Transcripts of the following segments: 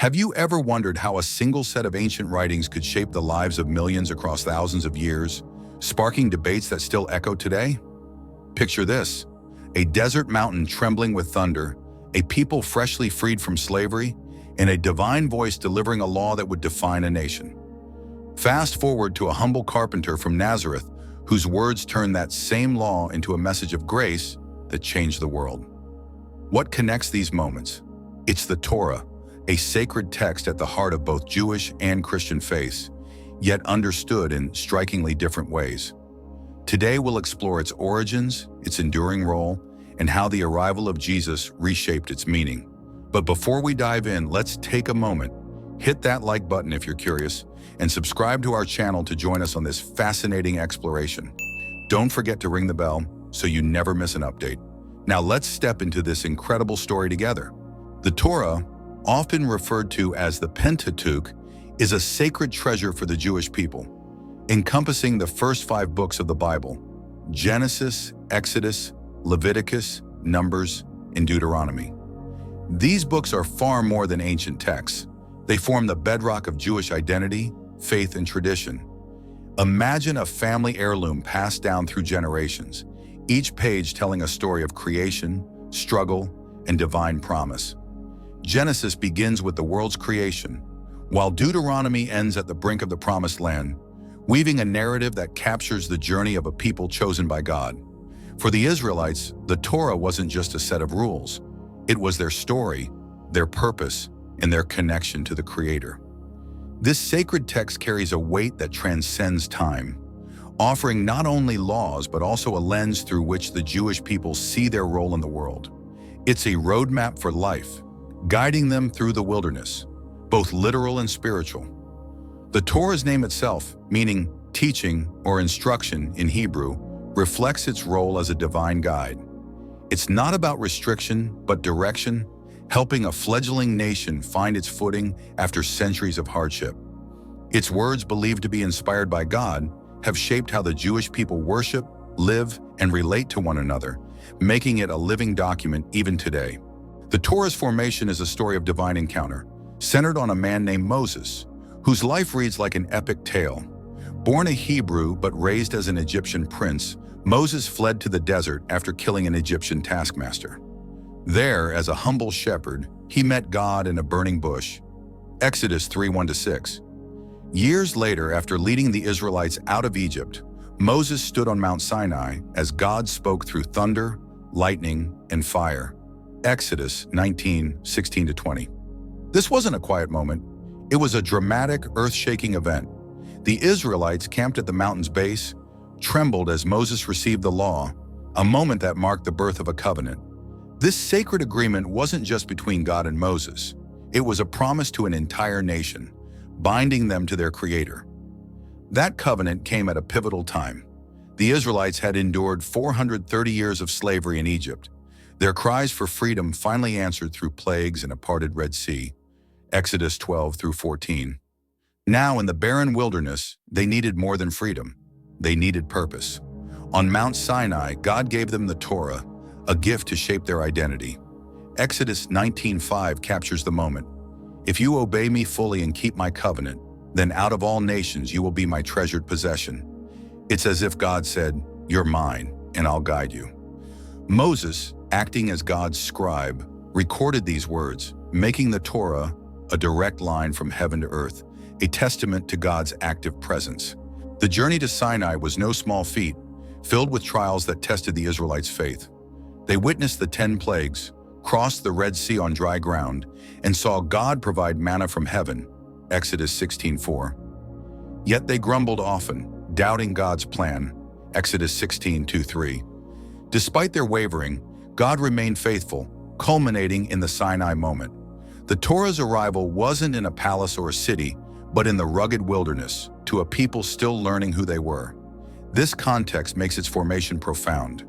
Have you ever wondered how a single set of ancient writings could shape the lives of millions across thousands of years, sparking debates that still echo today? Picture this: a desert mountain trembling with thunder, a people freshly freed from slavery, and a divine voice delivering a law that would define a nation. Fast forward to a humble carpenter from Nazareth whose words turned that same law into a message of grace that changed the world. What connects these moments? It's the Torah, a sacred text at the heart of both Jewish and Christian faiths, yet understood in strikingly different ways. Today we'll explore its origins, its enduring role, and how the arrival of Jesus reshaped its meaning. But before we dive in, let's take a moment, hit that like button if you're curious, and subscribe to our channel to join us on this fascinating exploration. Don't forget to ring the bell so you never miss an update. Now let's step into this incredible story together. The Torah, often referred to as the Pentateuch, is a sacred treasure for the Jewish people, encompassing the first 5 books of the Bible: Genesis, Exodus, Leviticus, Numbers, and Deuteronomy. These books are far more than ancient texts. They form the bedrock of Jewish identity, faith, and tradition. Imagine a family heirloom passed down through generations, each page telling a story of creation, struggle, and divine promise. Genesis begins with the world's creation, while Deuteronomy ends at the brink of the Promised Land, weaving a narrative that captures the journey of a people chosen by God. For the Israelites, the Torah wasn't just a set of rules. It was their story, their purpose, and their connection to the Creator. This sacred text carries a weight that transcends time, offering not only laws but also a lens through which the Jewish people see their role in the world. It's a roadmap for life, guiding them through the wilderness, both literal and spiritual. The Torah's name itself, meaning teaching or instruction in Hebrew, reflects its role as a divine guide. It's not about restriction, but direction, helping a fledgling nation find its footing after centuries of hardship. Its words, believed to be inspired by God, have shaped how the Jewish people worship, live, and relate to one another, making it a living document even today. The Torah's formation is a story of divine encounter, centered on a man named Moses, whose life reads like an epic tale. Born a Hebrew but raised as an Egyptian prince, Moses fled to the desert after killing an Egyptian taskmaster. There, as a humble shepherd, he met God in a burning bush. Exodus 3:1-6. Years later, after leading the Israelites out of Egypt, Moses stood on Mount Sinai as God spoke through thunder, lightning, and fire. Exodus 19:16-20. This wasn't a quiet moment. It was a dramatic, earth-shaking event. The Israelites, camped at the mountain's base, trembled as Moses received the law, a moment that marked the birth of a covenant. This sacred agreement wasn't just between God and Moses. It was a promise to an entire nation, binding them to their Creator. That covenant came at a pivotal time. The Israelites had endured 430 years of slavery in Egypt. Their cries for freedom finally answered through plagues and a parted Red Sea. Exodus 12-14. Now, in the barren wilderness, they needed more than freedom. They needed purpose. On Mount Sinai, God gave them the Torah, a gift to shape their identity. Exodus 19:5 captures the moment. If you obey me fully and keep my covenant, then out of all nations you will be my treasured possession. It's as if God said, "You're mine, and I'll guide you." Moses, acting as God's scribe, recorded these words, making the Torah a direct line from heaven to earth, a testament to God's active presence. The journey to Sinai was no small feat, filled with trials that tested the Israelites' faith. They witnessed the 10 plagues, crossed the Red Sea on dry ground, and saw God provide manna from heaven, Exodus 16:4. Yet they grumbled often, doubting God's plan, Exodus 16:2-3. Despite their wavering, God remained faithful, culminating in the Sinai moment. The Torah's arrival wasn't in a palace or a city, but in the rugged wilderness, to a people still learning who they were. This context makes its formation profound.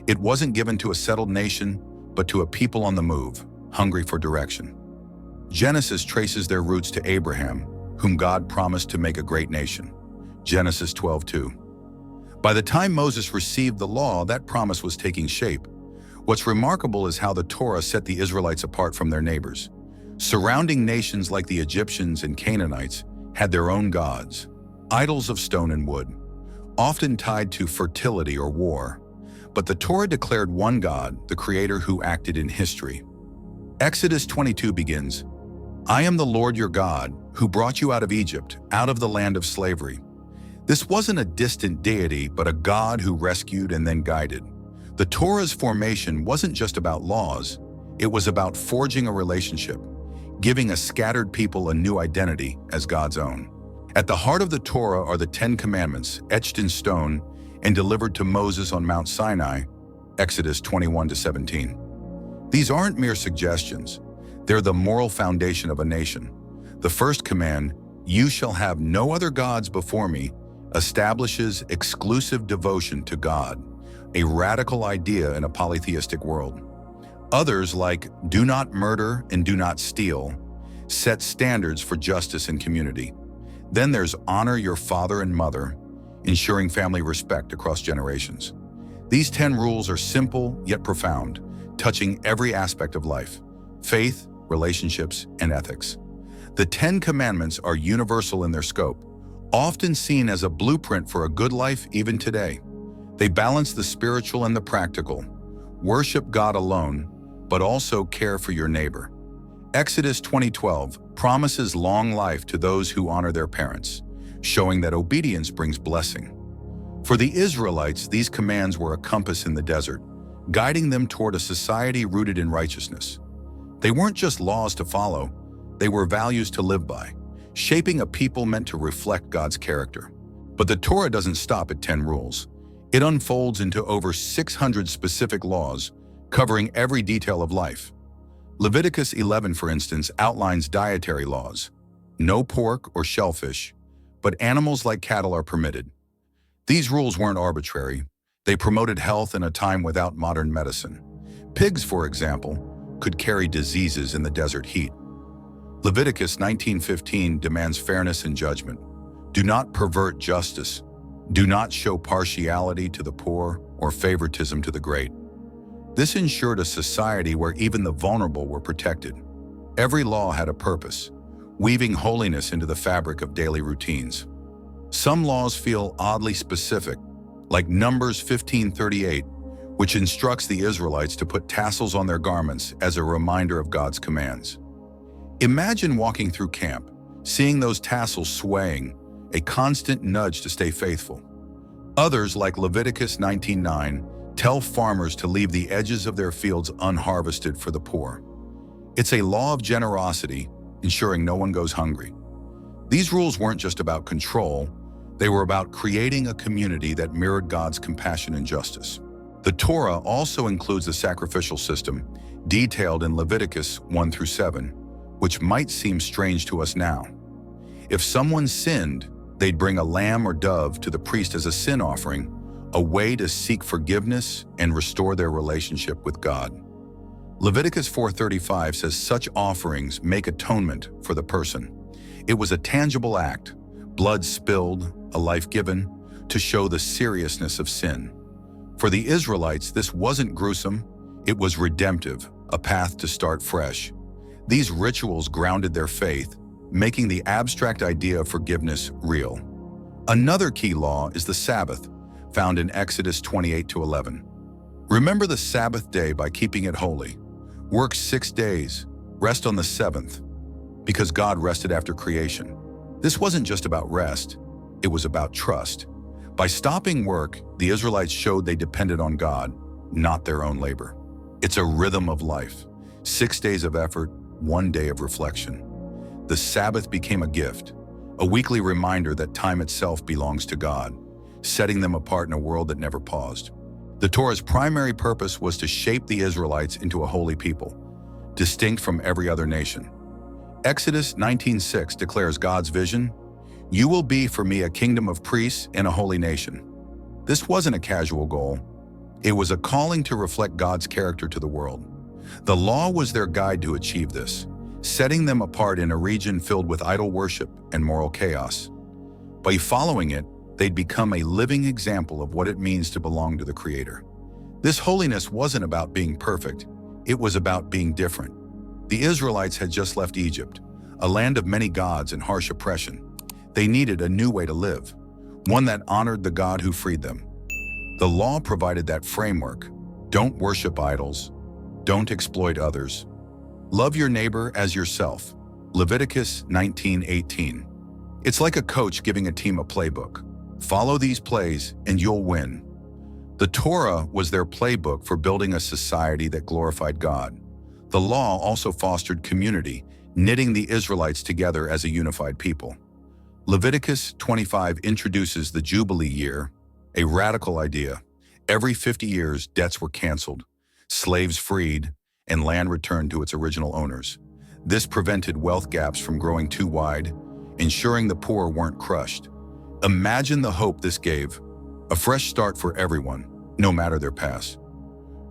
It wasn't given to a settled nation, but to a people on the move, hungry for direction. Genesis traces their roots to Abraham, whom God promised to make a great nation, Genesis 12:2. By the time Moses received the law, that promise was taking shape. What's remarkable is how the Torah set the Israelites apart from their neighbors. Surrounding nations like the Egyptians and Canaanites had their own gods, idols of stone and wood, often tied to fertility or war. But the Torah declared one God, the Creator, who acted in history. Exodus 22 begins, "I am the Lord your God, who brought you out of Egypt, out of the land of slavery." This wasn't a distant deity, but a God who rescued and then guided. The Torah's formation wasn't just about laws, it was about forging a relationship, giving a scattered people a new identity as God's own. At the heart of the Torah are the 10 Commandments, etched in stone and delivered to Moses on Mount Sinai, Exodus 21-17. These aren't mere suggestions. They're the moral foundation of a nation. The first command, "You shall have no other gods before me," establishes exclusive devotion to God, a radical idea in a polytheistic world. Others, like "Do not murder" and "Do not steal," set standards for justice and community. Then there's "Honor your father and mother," ensuring family respect across generations. These 10 rules are simple yet profound, touching every aspect of life: faith, relationships, and ethics. The 10 Commandments are universal in their scope, often seen as a blueprint for a good life even today. They balance the spiritual and the practical, worship God alone, but also care for your neighbor. Exodus 20:12 promises long life to those who honor their parents, showing that obedience brings blessing. For the Israelites, these commands were a compass in the desert, guiding them toward a society rooted in righteousness. They weren't just laws to follow, they were values to live by, shaping a people meant to reflect God's character. But the Torah doesn't stop at 10 rules. It unfolds into over 600 specific laws, covering every detail of life. Leviticus 11, for instance, outlines dietary laws. No pork or shellfish, but animals like cattle are permitted. These rules weren't arbitrary. They promoted health in a time without modern medicine. Pigs, for example, could carry diseases in the desert heat. Leviticus 19:15 demands fairness in judgment. Do not pervert justice. Do not show partiality to the poor or favoritism to the great. This ensured a society where even the vulnerable were protected. Every law had a purpose, weaving holiness into the fabric of daily routines. Some laws feel oddly specific, like Numbers 15:38, which instructs the Israelites to put tassels on their garments as a reminder of God's commands. Imagine walking through camp, seeing those tassels swaying, a constant nudge to stay faithful. Others, like Leviticus 19:9, tell farmers to leave the edges of their fields unharvested for the poor. It's a law of generosity, ensuring no one goes hungry. These rules weren't just about control, they were about creating a community that mirrored God's compassion and justice. The Torah also includes the sacrificial system, detailed in Leviticus 1-7, which might seem strange to us now. If someone sinned, they'd bring a lamb or dove to the priest as a sin offering, a way to seek forgiveness and restore their relationship with God. Leviticus 4:35 says such offerings make atonement for the person. It was a tangible act, blood spilled, a life given, to show the seriousness of sin. For the Israelites, this wasn't gruesome, it was redemptive, a path to start fresh. These rituals grounded their faith, making the abstract idea of forgiveness real. Another key law is the Sabbath, found in Exodus 28-11. Remember the Sabbath day by keeping it holy. Work 6 days, rest on the 7th, because God rested after creation. This wasn't just about rest, it was about trust. By stopping work, the Israelites showed they depended on God, not their own labor. It's a rhythm of life. 6 days of effort, 1 day of reflection. The Sabbath became a gift, a weekly reminder that time itself belongs to God, setting them apart in a world that never paused. The Torah's primary purpose was to shape the Israelites into a holy people, distinct from every other nation. Exodus 19:6 declares God's vision, "You will be for me a kingdom of priests and a holy nation." This wasn't a casual goal. It was a calling to reflect God's character to the world. The law was their guide to achieve this, setting them apart in a region filled with idol worship and moral chaos. By following it, they'd become a living example of what it means to belong to the Creator. This holiness wasn't about being perfect, it was about being different. The Israelites had just left Egypt, a land of many gods and harsh oppression. They needed a new way to live, one that honored the God who freed them. The law provided that framework. Don't worship idols. Don't exploit others. Love your neighbor as yourself. Leviticus 19:18. It's like a coach giving a team a playbook. Follow these plays and you'll win. The Torah was their playbook for building a society that glorified God. The law also fostered community, knitting the Israelites together as a unified people. Leviticus 25 introduces the Jubilee year, a radical idea. Every 50 years, debts were canceled, slaves freed, and land returned to its original owners. This prevented wealth gaps from growing too wide, ensuring the poor weren't crushed. Imagine the hope this gave, a fresh start for everyone, no matter their past.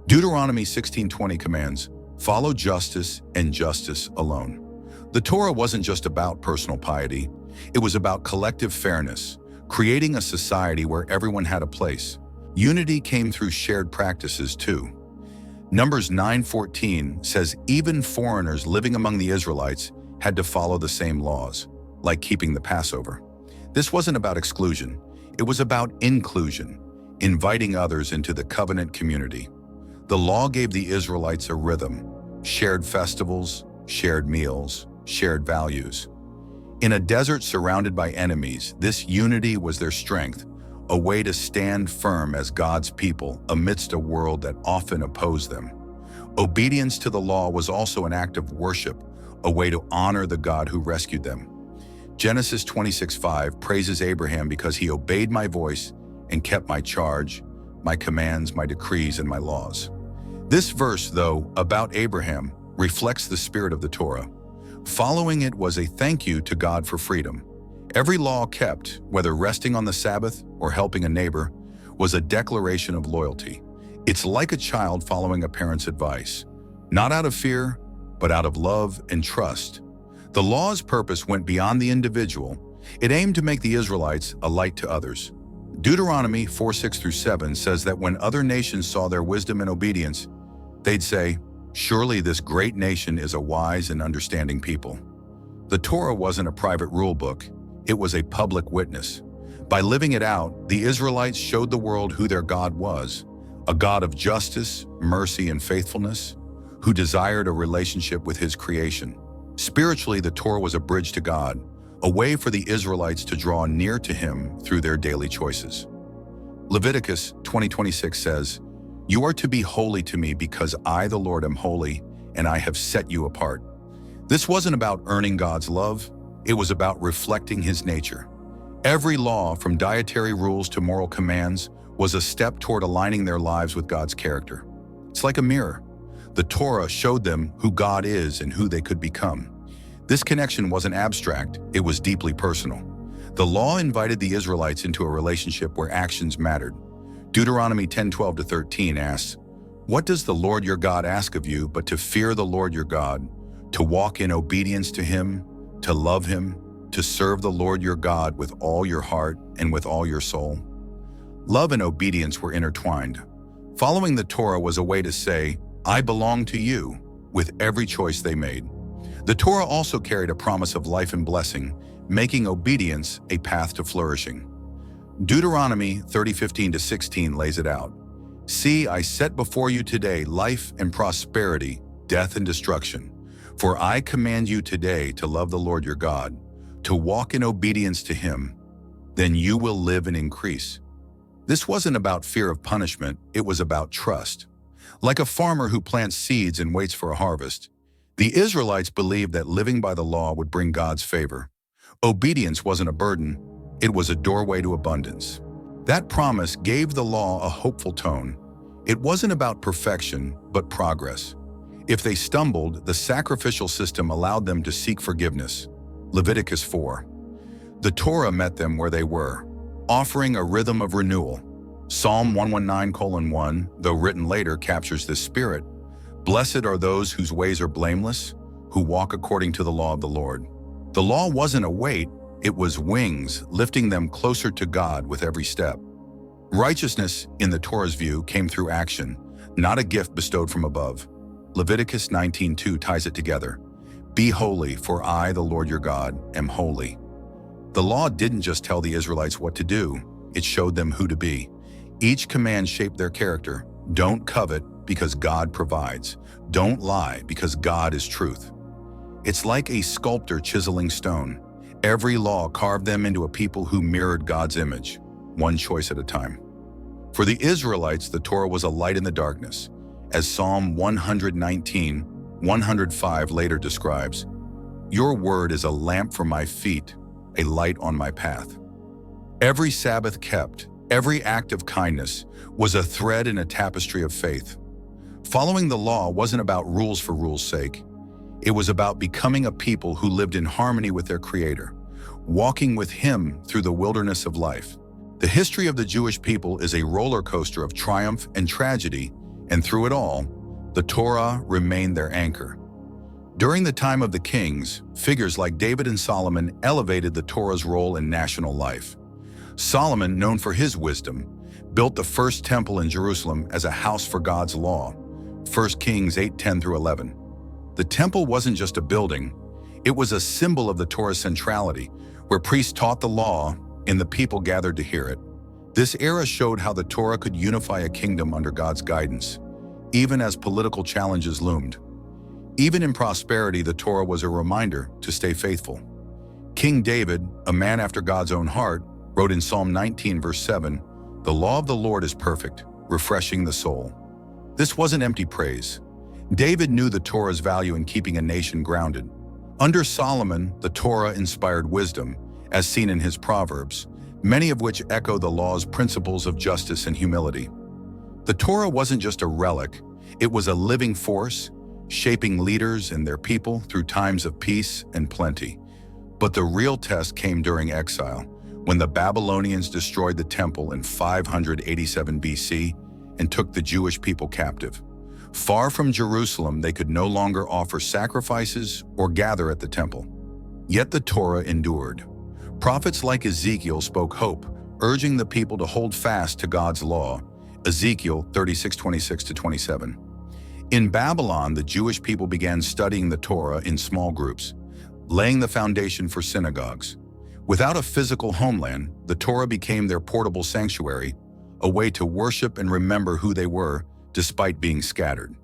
Deuteronomy 16:20 commands, follow justice and justice alone. The Torah wasn't just about personal piety, it was about collective fairness, creating a society where everyone had a place. Unity came through shared practices too. Numbers 9:14 says even foreigners living among the Israelites had to follow the same laws, like keeping the Passover. This wasn't about exclusion, it was about inclusion, inviting others into the covenant community. The law gave the Israelites a rhythm, shared festivals, shared meals, shared values. In a desert surrounded by enemies, this unity was their strength, a way to stand firm as God's people amidst a world that often opposed them. Obedience to the law was also an act of worship, a way to honor the God who rescued them. Genesis 26:5 praises Abraham because he obeyed my voice and kept my charge, my commands, my decrees, and my laws. This verse, though, about Abraham, reflects the spirit of the Torah. Following it was a thank you to God for freedom. Every law kept, whether resting on the Sabbath or helping a neighbor, was a declaration of loyalty. It's like a child following a parent's advice, not out of fear, but out of love and trust. The law's purpose went beyond the individual. It aimed to make the Israelites a light to others. Deuteronomy 4:6-7 says that when other nations saw their wisdom and obedience, they'd say, surely this great nation is a wise and understanding people. The Torah wasn't a private rule book, it was a public witness. By living it out, the Israelites showed the world who their God was, a God of justice, mercy, and faithfulness, who desired a relationship with his creation. Spiritually, the Torah was a bridge to God, a way for the Israelites to draw near to him through their daily choices. Leviticus 20:26 says, you are to be holy to me because I, the Lord, am holy, and I have set you apart. This wasn't about earning God's love, it was about reflecting his nature. Every law, from dietary rules to moral commands, was a step toward aligning their lives with God's character. It's like a mirror. The Torah showed them who God is and who they could become. This connection wasn't abstract, it was deeply personal. The law invited the Israelites into a relationship where actions mattered. Deuteronomy 10:12-13 asks, what does the Lord your God ask of you but to fear the Lord your God, to walk in obedience to him, to love him, to serve the Lord your God with all your heart and with all your soul? Love and obedience were intertwined. Following the Torah was a way to say, I belong to you, with every choice they made. The Torah also carried a promise of life and blessing, making obedience a path to flourishing. Deuteronomy 30:15-16 lays it out. See, I set before you today life and prosperity, death and destruction. For I command you today to love the Lord your God, to walk in obedience to him. Then you will live and increase. This wasn't about fear of punishment, it was about trust. Like a farmer who plants seeds and waits for a harvest, the Israelites believed that living by the law would bring God's favor. Obedience wasn't a burden, it was a doorway to abundance. That promise gave the law a hopeful tone. It wasn't about perfection, but progress. If they stumbled, the sacrificial system allowed them to seek forgiveness. Leviticus 4. The Torah met them where they were, offering a rhythm of renewal. Psalm 119:1, though written later, captures this spirit. Blessed are those whose ways are blameless, who walk according to the law of the Lord. The law wasn't a weight, it was wings, lifting them closer to God with every step. Righteousness, in the Torah's view, came through action, not a gift bestowed from above. Leviticus 19:2 ties it together. Be holy, for I, the Lord your God, am holy. The law didn't just tell the Israelites what to do, it showed them who to be. Each command shaped their character. Don't covet, because God provides. Don't lie, because God is truth. It's like a sculptor chiseling stone. Every law carved them into a people who mirrored God's image, one choice at a time. For the Israelites, the Torah was a light in the darkness. As Psalm 119:105 later describes, your word is a lamp for my feet, a light on my path. Every Sabbath kept, every act of kindness, was a thread in a tapestry of faith. Following the law wasn't about rules for rules' sake. It was about becoming a people who lived in harmony with their Creator, walking with Him through the wilderness of life. The history of the Jewish people is a roller coaster of triumph and tragedy, and through it all, the Torah remained their anchor. During the time of the kings, figures like David and Solomon elevated the Torah's role in national life. Solomon, known for his wisdom, built the first temple in Jerusalem as a house for God's law, 1 Kings 8:10-11. The temple wasn't just a building, it was a symbol of the Torah's centrality, where priests taught the law and the people gathered to hear it. This era showed how the Torah could unify a kingdom under God's guidance, even as political challenges loomed. Even in prosperity, the Torah was a reminder to stay faithful. King David, a man after God's own heart, wrote in Psalm 19:7, "The law of the Lord is perfect, refreshing the soul." This wasn't empty praise. David knew the Torah's value in keeping a nation grounded. Under Solomon, the Torah inspired wisdom, as seen in his Proverbs, many of which echo the law's principles of justice and humility. The Torah wasn't just a relic, it was a living force, shaping leaders and their people through times of peace and plenty. But the real test came during exile, when the Babylonians destroyed the temple in 587 BC and took the Jewish people captive. Far from Jerusalem, they could no longer offer sacrifices or gather at the temple. Yet the Torah endured. Prophets like Ezekiel spoke hope, urging the people to hold fast to God's law, Ezekiel 36:26-27. In Babylon, the Jewish people began studying the Torah in small groups, laying the foundation for synagogues. Without a physical homeland, the Torah became their portable sanctuary, a way to worship and remember who they were despite being scattered.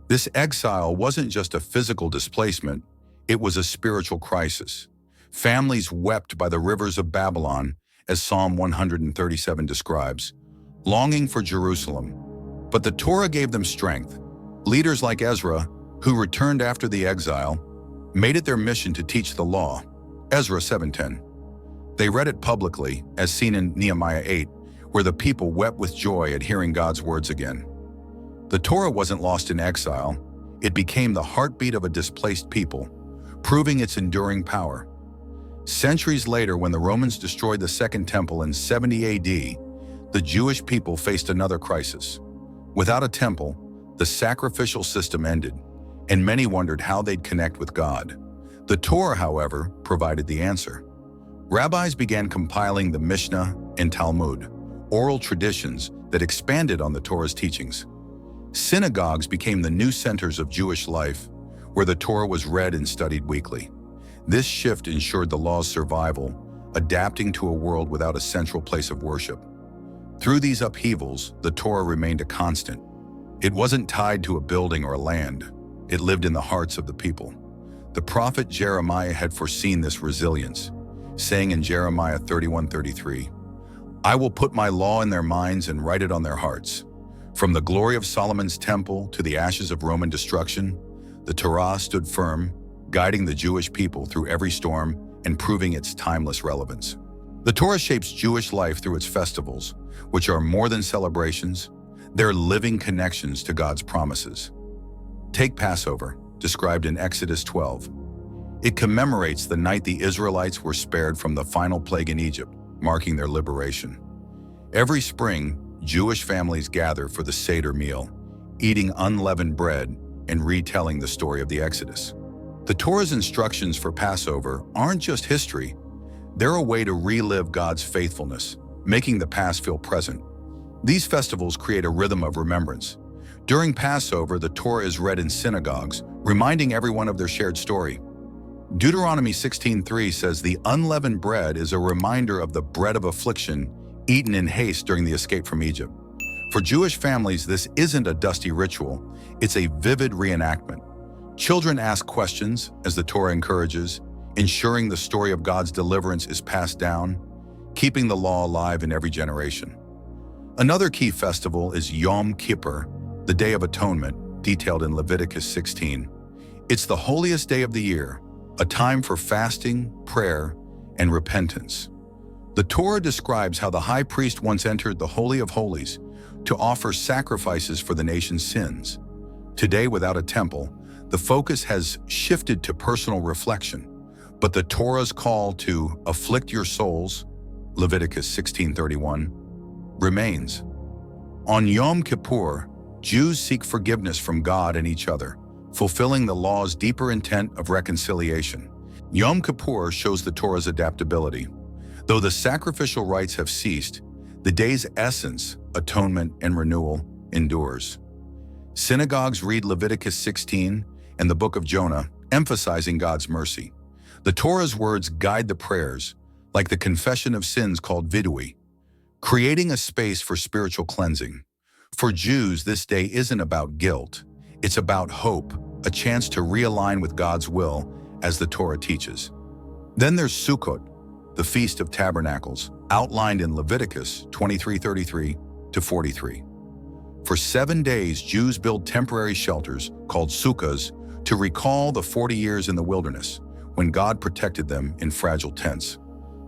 This exile wasn't just a physical displacement, it was a spiritual crisis. Families wept by the rivers of Babylon, as Psalm 137 describes, longing for Jerusalem. But the Torah gave them strength. Leaders like Ezra, who returned after the exile, made it their mission to teach the law, Ezra 7:10. They read it publicly, as seen in Nehemiah 8, where the people wept with joy at hearing God's words again. The Torah wasn't lost in exile, it became the heartbeat of a displaced people, proving its enduring power. Centuries later, when the Romans destroyed the Second Temple in 70 AD, the Jewish people faced another crisis. Without a temple, the sacrificial system ended, and many wondered how they'd connect with God. The Torah, however, provided the answer. Rabbis began compiling the Mishnah and Talmud, oral traditions that expanded on the Torah's teachings. Synagogues became the new centers of Jewish life, where the Torah was read and studied weekly. This shift ensured the law's survival, adapting to a world without a central place of worship. Through these upheavals, the Torah remained a constant. It wasn't tied to a building or a land. It lived in the hearts of the people. The prophet Jeremiah had foreseen this resilience, saying in Jeremiah 31:33, "I will put my law in their minds and write it on their hearts." From the glory of Solomon's temple to the ashes of Roman destruction, the Torah stood firm, guiding the Jewish people through every storm and proving its timeless relevance. The Torah shapes Jewish life through its festivals, which are more than celebrations, they're living connections to God's promises. Take Passover, described in Exodus 12. It commemorates the night the Israelites were spared from the final plague in Egypt, marking their liberation. Every spring, Jewish families gather for the Seder meal, eating unleavened bread and retelling the story of the Exodus. The Torah's instructions for Passover aren't just history, they're a way to relive God's faithfulness, making the past feel present. These festivals create a rhythm of remembrance, During Passover, the Torah is read in synagogues, reminding everyone of their shared story. Deuteronomy 16:3 says the unleavened bread is a reminder of the bread of affliction eaten in haste during the escape from Egypt. For Jewish families, this isn't a dusty ritual, it's a vivid reenactment. Children ask questions, as the Torah encourages, ensuring the story of God's deliverance is passed down, keeping the law alive in every generation. Another key festival is Yom Kippur, the Day of Atonement, detailed in Leviticus 16. It's the holiest day of the year, a time for fasting, prayer, and repentance. The Torah describes how the high priest once entered the Holy of Holies to offer sacrifices for the nation's sins. Today, without a temple, the focus has shifted to personal reflection, but the Torah's call to afflict your souls, Leviticus 16:31, remains. On Yom Kippur, Jews seek forgiveness from God and each other, fulfilling the law's deeper intent of reconciliation. Yom Kippur shows the Torah's adaptability. Though the sacrificial rites have ceased, the day's essence, atonement and renewal, endures. Synagogues read Leviticus 16 and the book of Jonah, emphasizing God's mercy. The Torah's words guide the prayers, like the confession of sins called vidui, creating a space for spiritual cleansing. For Jews, this day isn't about guilt. It's about hope, a chance to realign with God's will, as the Torah teaches. Then there's Sukkot, the Feast of Tabernacles, outlined in Leviticus 23:33-43. For 7 days, Jews build temporary shelters, called sukkahs, to recall the 40 years in the wilderness, when God protected them in fragile tents.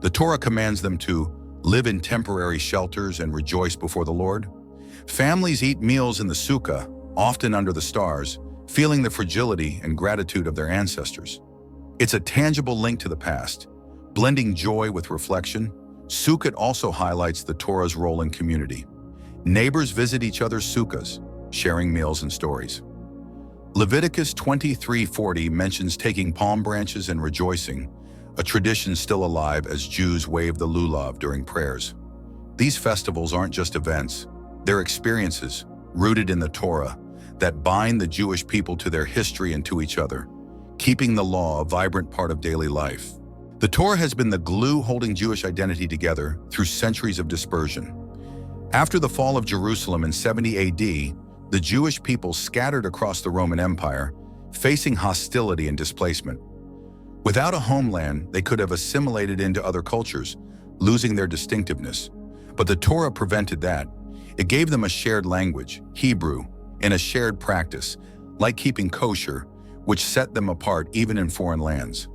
The Torah commands them to live in temporary shelters and rejoice before the Lord. Families eat meals in the sukkah, often under the stars, feeling the fragility and gratitude of their ancestors. It's a tangible link to the past. Blending joy with reflection, Sukkot also highlights the Torah's role in community. Neighbors visit each other's sukkahs, sharing meals and stories. Leviticus 23:40 mentions taking palm branches and rejoicing, a tradition still alive as Jews wave the lulav during prayers. These festivals aren't just events, they're experiences, rooted in the Torah, that bind the Jewish people to their history and to each other, keeping the law a vibrant part of daily life. The Torah has been the glue holding Jewish identity together through centuries of dispersion. After the fall of Jerusalem in 70 AD, the Jewish people scattered across the Roman Empire, facing hostility and displacement. Without a homeland, they could have assimilated into other cultures, losing their distinctiveness. But the Torah prevented that. It gave them a shared language, Hebrew, and a shared practice, like keeping kosher, which set them apart even in foreign lands.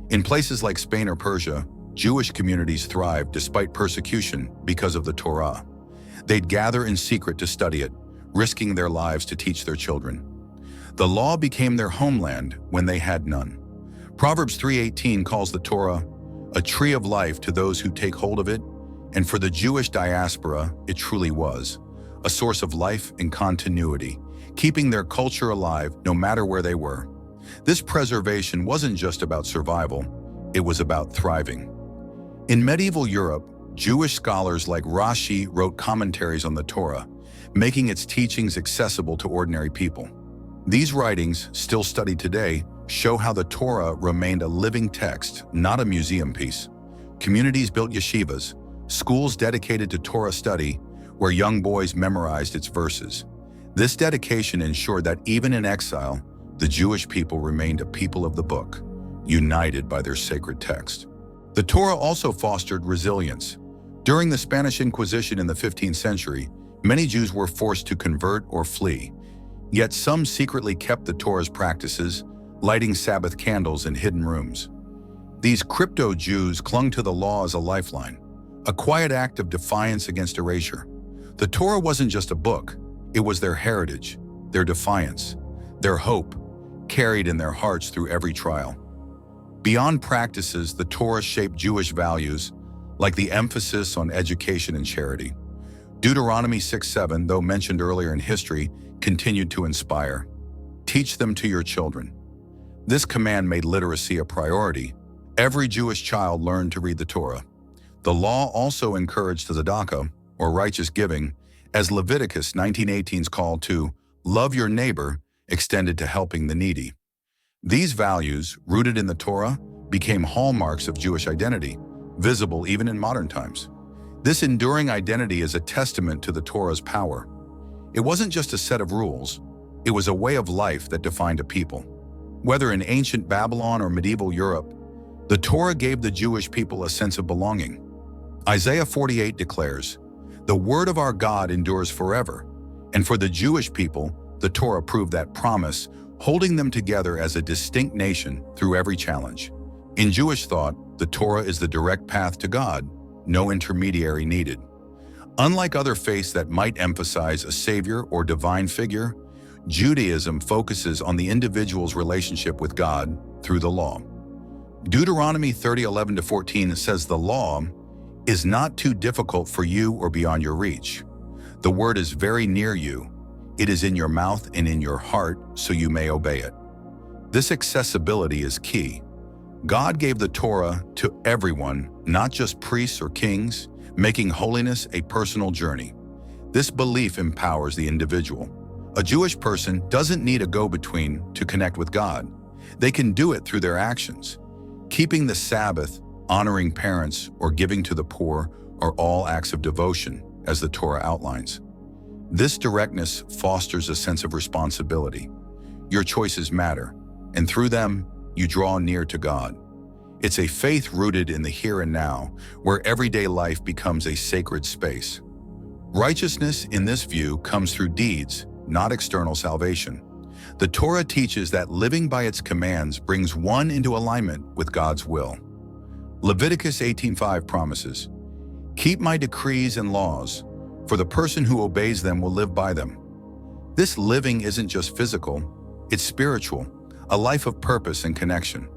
In places like Spain or Persia, Jewish communities thrived despite persecution because of the Torah. They'd gather in secret to study it, risking their lives to teach their children. The law became their homeland when they had none. Proverbs 3:18 calls the Torah a tree of life to those who take hold of it, and for the Jewish diaspora, it truly was a source of life and continuity, keeping their culture alive no matter where they were. This preservation wasn't just about survival, it was about thriving. In medieval Europe, Jewish scholars like Rashi wrote commentaries on the Torah, making its teachings accessible to ordinary people. These writings, still studied today, show how the Torah remained a living text, not a museum piece. Communities built yeshivas, schools dedicated to Torah study, where young boys memorized its verses. This dedication ensured that even in exile, the Jewish people remained a people of the book, united by their sacred text. The Torah also fostered resilience. During the Spanish Inquisition in the 15th century, many Jews were forced to convert or flee, yet some secretly kept the Torah's practices, lighting Sabbath candles in hidden rooms. These crypto-Jews clung to the law as a lifeline, a quiet act of defiance against erasure. The Torah wasn't just a book, it was their heritage, their defiance, their hope, carried in their hearts through every trial. Beyond practices, the Torah shaped Jewish values, like the emphasis on education and charity. Deuteronomy 6:7, though mentioned earlier in history, continued to inspire. Teach them to your children. This command made literacy a priority. Every Jewish child learned to read the Torah. The law also encouraged tzedakah, or righteous giving, as Leviticus 19:18's call to Love your neighbor extended to helping the needy. These values, rooted in the Torah, became hallmarks of Jewish identity, visible even in modern times. This enduring identity is a testament to the Torah's power. It wasn't just a set of rules, it was a way of life that defined a people. Whether in ancient Babylon or medieval Europe, the Torah gave the Jewish people a sense of belonging. Isaiah 48 declares, "The word of our God endures forever," and for the Jewish people, the Torah proved that promise, holding them together as a distinct nation through every challenge. In Jewish thought, the Torah is the direct path to God, no intermediary needed. Unlike other faiths that might emphasize a savior or divine figure, Judaism focuses on the individual's relationship with God through the law. Deuteronomy 30:11-14 says the law is not too difficult for you or beyond your reach. The word is very near you. It is in your mouth and in your heart, so you may obey it. This accessibility is key. God gave the Torah to everyone, not just priests or kings, making holiness a personal journey. This belief empowers the individual. A Jewish person doesn't need a go-between to connect with God. They can do it through their actions. Keeping the Sabbath, honoring parents, or giving to the poor are all acts of devotion, as the Torah outlines. This directness fosters a sense of responsibility. Your choices matter, and through them, you draw near to God. It's a faith rooted in the here and now, where everyday life becomes a sacred space. Righteousness, in this view, comes through deeds, not external salvation. The Torah teaches that living by its commands brings one into alignment with God's will. Leviticus 18:5 promises, "Keep my decrees and laws, for the person who obeys them will live by them." This living isn't just physical, it's spiritual, a life of purpose and connection.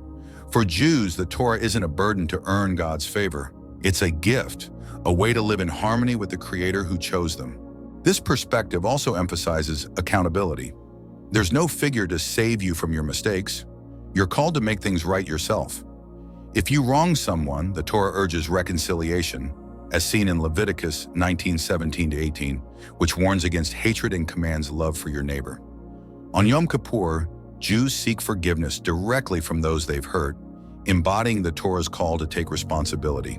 For Jews, the Torah isn't a burden to earn God's favor. It's a gift, a way to live in harmony with the Creator who chose them. This perspective also emphasizes accountability. There's no figure to save you from your mistakes. You're called to make things right yourself. If you wrong someone, the Torah urges reconciliation, as seen in Leviticus 19:17-18, which warns against hatred and commands love for your neighbor. On Yom Kippur, Jews seek forgiveness directly from those they've hurt, embodying the Torah's call to take responsibility.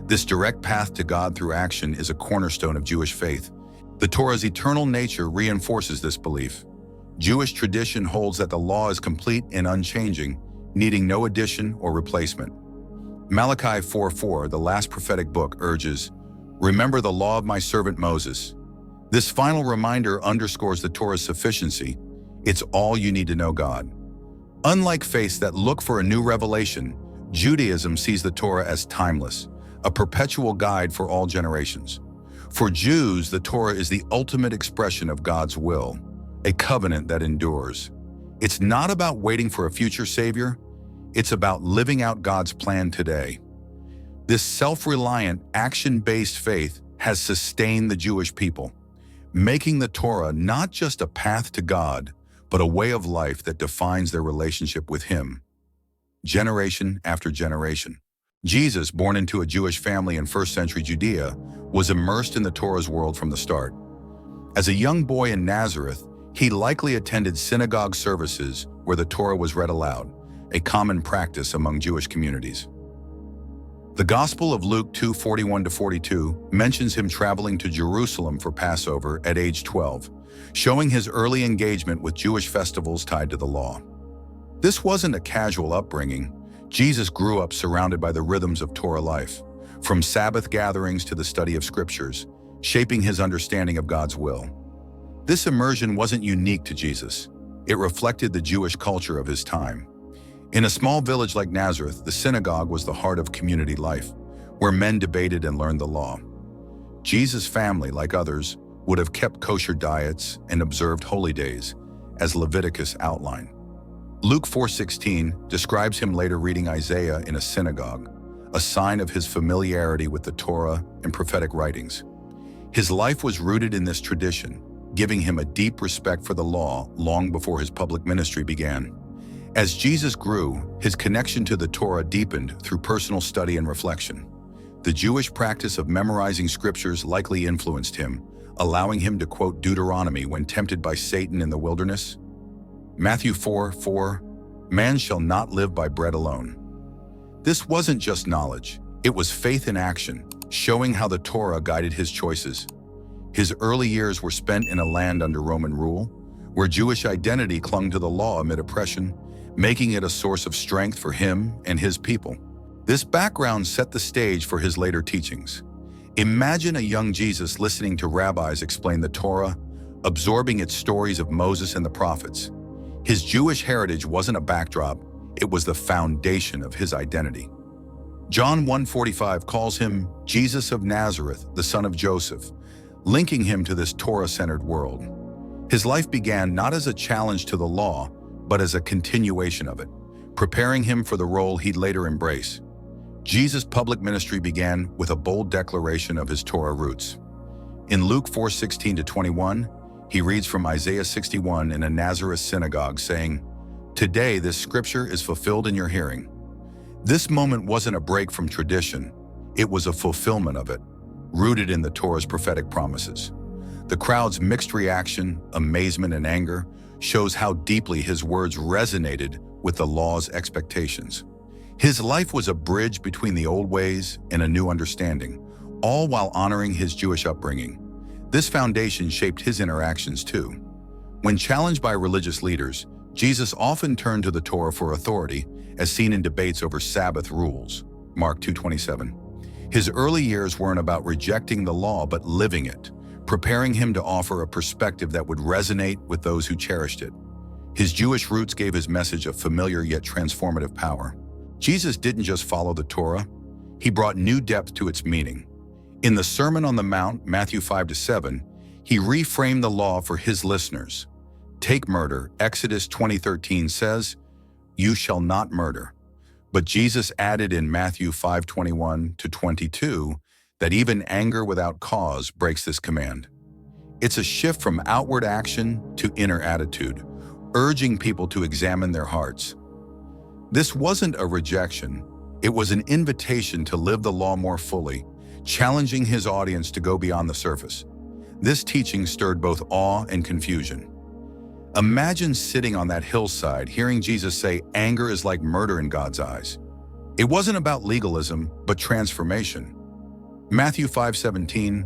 This direct path to God through action is a cornerstone of Jewish faith. The Torah's eternal nature reinforces this belief. Jewish tradition holds that the law is complete and unchanging, needing no addition or replacement. Malachi 4:4, the last prophetic book, urges, "Remember the law of my servant Moses." This final reminder underscores the Torah's sufficiency. It's all you need to know God. Unlike faiths that look for a new revelation, Judaism sees the Torah as timeless, a perpetual guide for all generations. For Jews, the Torah is the ultimate expression of God's will, a covenant that endures. It's not about waiting for a future savior, it's about living out God's plan today. This self-reliant, action-based faith has sustained the Jewish people, making the Torah not just a path to God, but a way of life that defines their relationship with Him, generation after generation. Jesus, born into a Jewish family in first-century Judea, was immersed in the Torah's world from the start. As a young boy in Nazareth, he likely attended synagogue services where the Torah was read aloud, a common practice among Jewish communities. The Gospel of Luke 2:41-42 mentions him traveling to Jerusalem for Passover at age 12, showing his early engagement with Jewish festivals tied to the law. This wasn't a casual upbringing. Jesus grew up surrounded by the rhythms of Torah life, from Sabbath gatherings to the study of scriptures, shaping his understanding of God's will. This immersion wasn't unique to Jesus. It reflected the Jewish culture of his time. In a small village like Nazareth, the synagogue was the heart of community life, where men debated and learned the law. Jesus' family, like others, would have kept kosher diets and observed holy days, as Leviticus outlined. Luke 4:16 describes him later reading Isaiah in a synagogue, a sign of his familiarity with the Torah and prophetic writings. His life was rooted in this tradition, giving him a deep respect for the law long before his public ministry began. As Jesus grew, his connection to the Torah deepened through personal study and reflection. The Jewish practice of memorizing scriptures likely influenced him, allowing him to quote Deuteronomy when tempted by Satan in the wilderness. Matthew 4:4, "Man shall not live by bread alone." This wasn't just knowledge, it was faith in action, showing how the Torah guided his choices. His early years were spent in a land under Roman rule, where Jewish identity clung to the law amid oppression, making it a source of strength for him and his people. This background set the stage for his later teachings. Imagine a young Jesus listening to rabbis explain the Torah, absorbing its stories of Moses and the prophets. His Jewish heritage wasn't a backdrop, it was the foundation of his identity. John 1:45 calls him Jesus of Nazareth, the son of Joseph, linking him to this Torah-centered world. His life began not as a challenge to the law, but as a continuation of it, preparing him for the role he'd later embrace. Jesus' public ministry began with a bold declaration of his Torah roots. In Luke 4:16-21, he reads from Isaiah 61 in a Nazareth synagogue saying, "Today this scripture is fulfilled in your hearing." This moment wasn't a break from tradition, it was a fulfillment of it, rooted in the Torah's prophetic promises. The crowd's mixed reaction, amazement and anger, shows how deeply his words resonated with the law's expectations. His life was a bridge between the old ways and a new understanding, all while honoring his Jewish upbringing. This foundation shaped his interactions too. When challenged by religious leaders, Jesus often turned to the Torah for authority, as seen in debates over Sabbath rules, Mark 2:27. His early years weren't about rejecting the law but living it, preparing him to offer a perspective that would resonate with those who cherished it. His Jewish roots gave his message a familiar yet transformative power. Jesus didn't just follow the Torah, he brought new depth to its meaning. In the Sermon on the Mount, Matthew 5-7, he reframed the law for his listeners. Take murder, Exodus 20:13 says, "You shall not murder." But Jesus added in Matthew 5:21-22 that even anger without cause breaks this command. It's a shift from outward action to inner attitude, urging people to examine their hearts. This wasn't a rejection, it was an invitation to live the law more fully, challenging his audience to go beyond the surface. This teaching stirred both awe and confusion. Imagine sitting on that hillside, hearing Jesus say anger is like murder in God's eyes. It wasn't about legalism, but transformation. Matthew 5:17,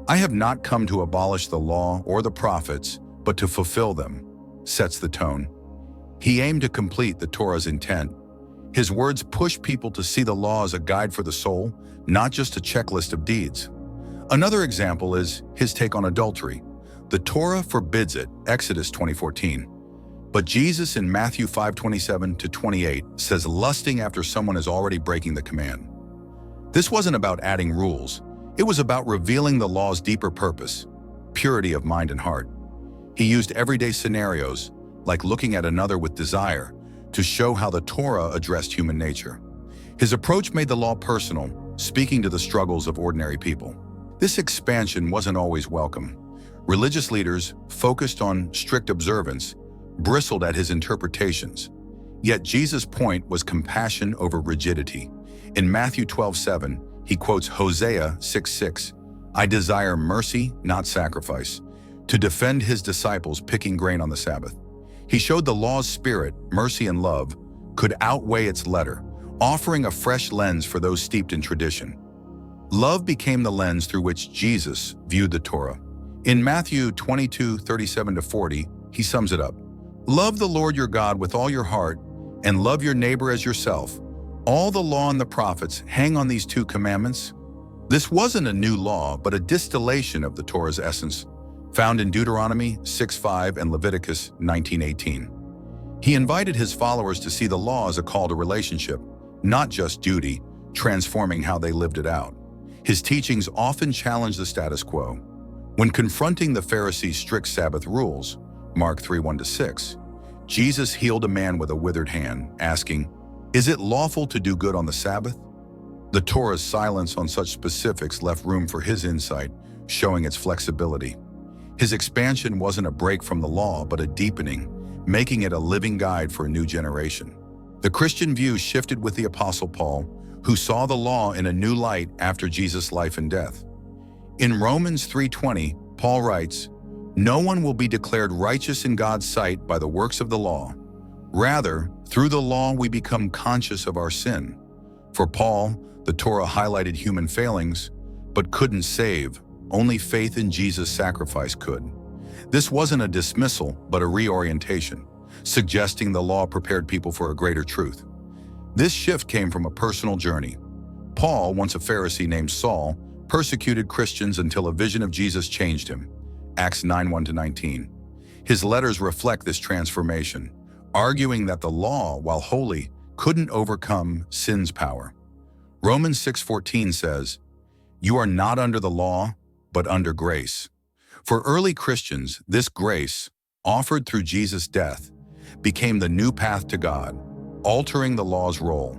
"I have not come to abolish the law or the prophets, but to fulfill them," sets the tone. He aimed to complete the Torah's intent. His words push people to see the law as a guide for the soul, not just a checklist of deeds. Another example is his take on adultery. The Torah forbids it, Exodus 20:14. But Jesus in Matthew 5:27-28 says lusting after someone is already breaking the command. This wasn't about adding rules, it was about revealing the law's deeper purpose, purity of mind and heart. He used everyday scenarios, like looking at another with desire, to show how the Torah addressed human nature. His approach made the law personal, speaking to the struggles of ordinary people. This expansion wasn't always welcome. Religious leaders, focused on strict observance, bristled at his interpretations. Yet Jesus' point was compassion over rigidity. In Matthew 12:7, he quotes Hosea 6:6, "I desire mercy, not sacrifice," to defend his disciples picking grain on the Sabbath. He showed the law's spirit, mercy and love, could outweigh its letter, offering a fresh lens for those steeped in tradition. Love became the lens through which Jesus viewed the Torah. In Matthew 22:37-40, he sums it up. "Love the Lord your God with all your heart, and love your neighbor as yourself. All the law and the prophets hang on these two commandments." This wasn't a new law, but a distillation of the Torah's essence, found in Deuteronomy 6:5 and Leviticus 19:18. He invited his followers to see the law as a call to relationship, not just duty, transforming how they lived it out. His teachings often challenged the status quo. When confronting the Pharisees' strict Sabbath rules, Mark 3:1-6, Jesus healed a man with a withered hand, asking, "Is it lawful to do good on the Sabbath?" The Torah's silence on such specifics left room for his insight, showing its flexibility. His expansion wasn't a break from the law, but a deepening, making it a living guide for a new generation. The Christian view shifted with the Apostle Paul, who saw the law in a new light after Jesus' life and death. In Romans 3:20, Paul writes, "No one will be declared righteous in God's sight by the works of the law. Rather, through the law we become conscious of our sin." For Paul, the Torah highlighted human failings, but couldn't save. Only faith in Jesus' sacrifice could. This wasn't a dismissal, but a reorientation, suggesting the law prepared people for a greater truth. This shift came from a personal journey. Paul, once a Pharisee named Saul, persecuted Christians until a vision of Jesus changed him. Acts 9:1-19. His letters reflect this transformation, arguing that the law, while holy, couldn't overcome sin's power. Romans 6:14 says, "You are not under the law, but under grace." For early Christians, this grace, offered through Jesus' death, became the new path to God, altering the law's role.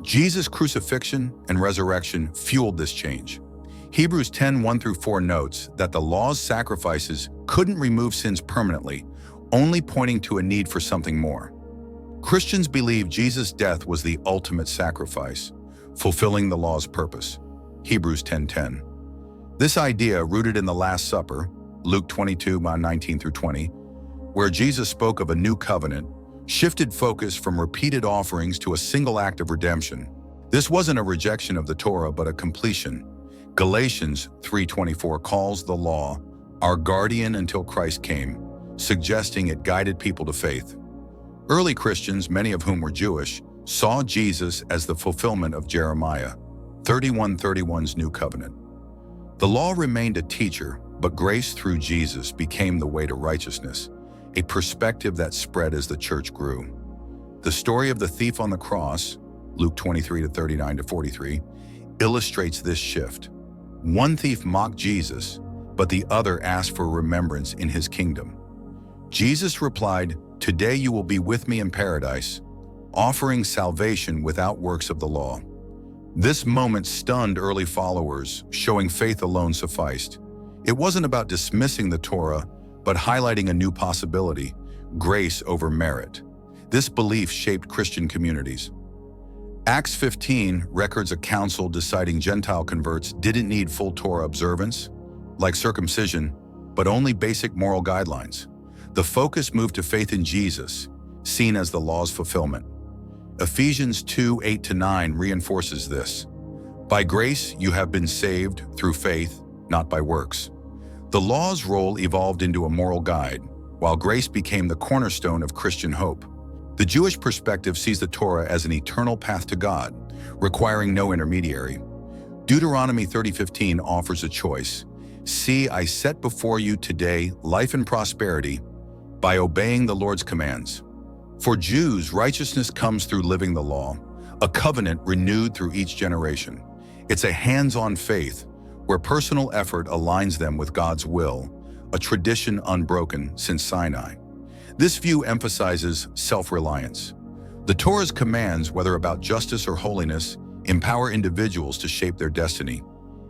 Jesus' crucifixion and resurrection fueled this change. Hebrews 10:1-4 notes that the law's sacrifices couldn't remove sins permanently, only pointing to a need for something more. Christians believe Jesus' death was the ultimate sacrifice, fulfilling the law's purpose. Hebrews 10:10. This idea, rooted in the Last Supper, Luke 22:19-20, where Jesus spoke of a new covenant, shifted focus from repeated offerings to a single act of redemption. This wasn't a rejection of the Torah, but a completion. Galatians 3:24 calls the law our guardian until Christ came, suggesting it guided people to faith. Early Christians, many of whom were Jewish, saw Jesus as the fulfillment of Jeremiah 31:31's new covenant. The law remained a teacher, but grace through Jesus became the way to righteousness, a perspective that spread as the church grew. The story of the thief on the cross, Luke 23:39-43, illustrates this shift. One thief mocked Jesus, but the other asked for remembrance in his kingdom. Jesus replied, "Today you will be with me in paradise," offering salvation without works of the law. This moment stunned early followers, showing faith alone sufficed. It wasn't about dismissing the Torah, but highlighting a new possibility, grace over merit. This belief shaped Christian communities. Acts 15 records a council deciding Gentile converts didn't need full Torah observance, like circumcision, but only basic moral guidelines. The focus moved to faith in Jesus, seen as the law's fulfillment. Ephesians 2:8-9 reinforces this. By grace you have been saved through faith, not by works. The law's role evolved into a moral guide, while grace became the cornerstone of Christian hope. The Jewish perspective sees the Torah as an eternal path to God, requiring no intermediary. Deuteronomy 30:15 offers a choice. "See, I set before you today life and prosperity by obeying the Lord's commands." For Jews, righteousness comes through living the law, a covenant renewed through each generation. It's a hands-on faith where personal effort aligns them with God's will, a tradition unbroken since Sinai. This view emphasizes self-reliance. The Torah's commands, whether about justice or holiness, empower individuals to shape their destiny.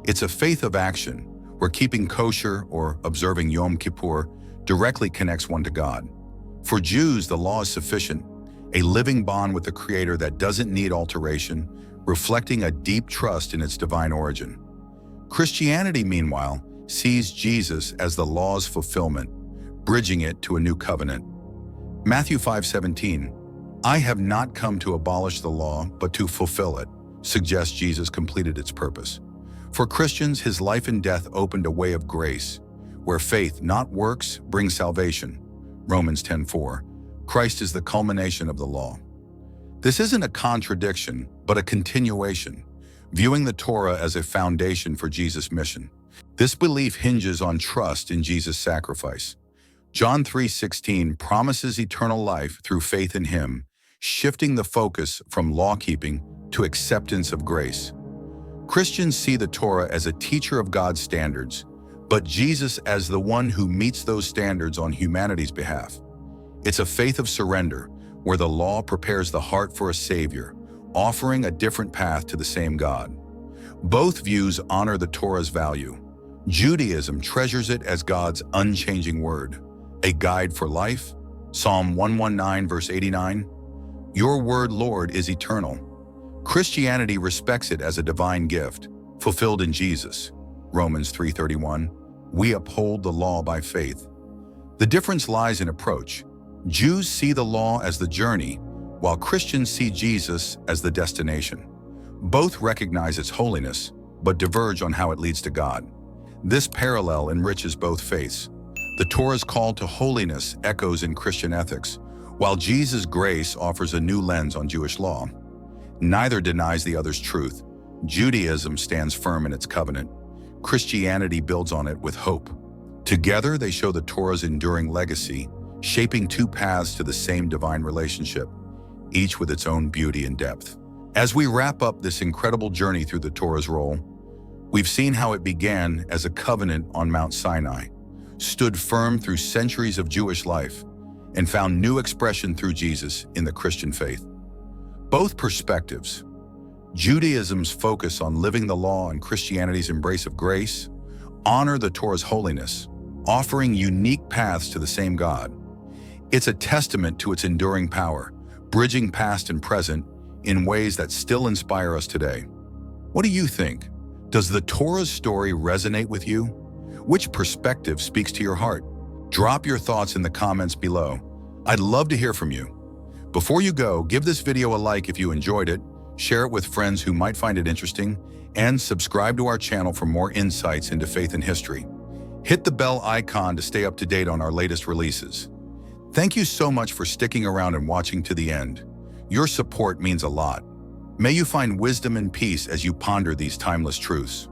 It's a faith of action, where keeping kosher or observing Yom Kippur directly connects one to God. For Jews, the law is sufficient, a living bond with the Creator that doesn't need alteration, reflecting a deep trust in its divine origin. Christianity, meanwhile, sees Jesus as the law's fulfillment, bridging it to a new covenant. Matthew 5:17, "I have not come to abolish the law, but to fulfill it," suggests Jesus completed its purpose. For Christians, his life and death opened a way of grace, where faith, not works, brings salvation. Romans 10:4, Christ is the culmination of the law. This isn't a contradiction, but a continuation, viewing the Torah as a foundation for Jesus' mission. This belief hinges on trust in Jesus' sacrifice. John 3:16 promises eternal life through faith in him, shifting the focus from law-keeping to acceptance of grace. Christians see the Torah as a teacher of God's standards, but Jesus as the one who meets those standards on humanity's behalf. It's a faith of surrender, where the law prepares the heart for a Savior, offering a different path to the same God. Both views honor the Torah's value. Judaism treasures it as God's unchanging word, a guide for life. Psalm 119:89, "Your word, Lord, is eternal." Christianity respects it as a divine gift, fulfilled in Jesus. Romans 3:31, We uphold the law by faith. The difference lies in approach. Jews see the law as the journey, while Christians see Jesus as the destination. Both recognize its holiness, but diverge on how it leads to God. This parallel enriches both faiths. The Torah's call to holiness echoes in Christian ethics, while Jesus' grace offers a new lens on Jewish law. Neither denies the other's truth. Judaism stands firm in its covenant. Christianity builds on it with hope. Together, they show the Torah's enduring legacy, shaping two paths to the same divine relationship, each with its own beauty and depth. As we wrap up this incredible journey through the Torah's role, we've seen how it began as a covenant on Mount Sinai, stood firm through centuries of Jewish life, and found new expression through Jesus in the Christian faith. Both perspectives, Judaism's focus on living the law and Christianity's embrace of grace, honor the Torah's holiness, offering unique paths to the same God. It's a testament to its enduring power, bridging past and present in ways that still inspire us today. What do you think? Does the Torah's story resonate with you? Which perspective speaks to your heart? Drop your thoughts in the comments below. I'd love to hear from you. Before you go, give this video a like if you enjoyed it, share it with friends who might find it interesting, and subscribe to our channel for more insights into faith and history. Hit the bell icon to stay up to date on our latest releases. Thank you so much for sticking around and watching to the end. Your support means a lot. May you find wisdom and peace as you ponder these timeless truths.